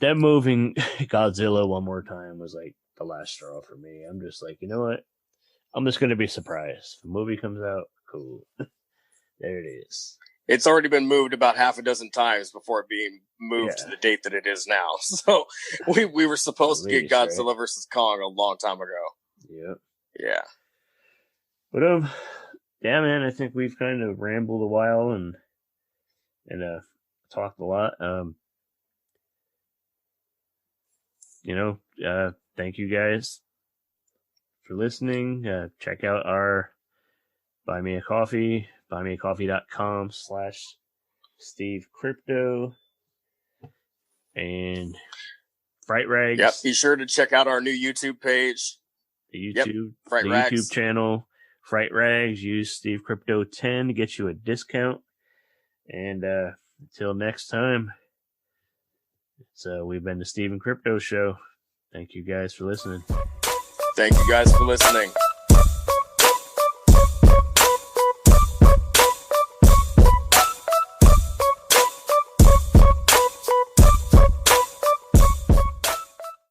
them moving Godzilla one more time was like the last straw for me. I'm just like, you know what? I'm just going to be surprised. If a movie comes out, cool. There it is. It's already been moved about half a dozen times before it being moved to the date that it is now. So we were supposed to get Godzilla versus Kong a long time ago. Yep. Yeah. But yeah, man, I think we've kind of rambled a while and talked a lot. Thank you guys for listening. Check out our Buy Me a Coffee, buymeacoffee.com/Steve Crypto, and Fright Rags. Yep. Be sure to check out our new YouTube page. The YouTube channel, Fright Rags. Use Steve Crypto 10 to get you a discount. And until next time, we've been the Steve and Crypto Show. Thank you guys for listening. Thank you guys for listening.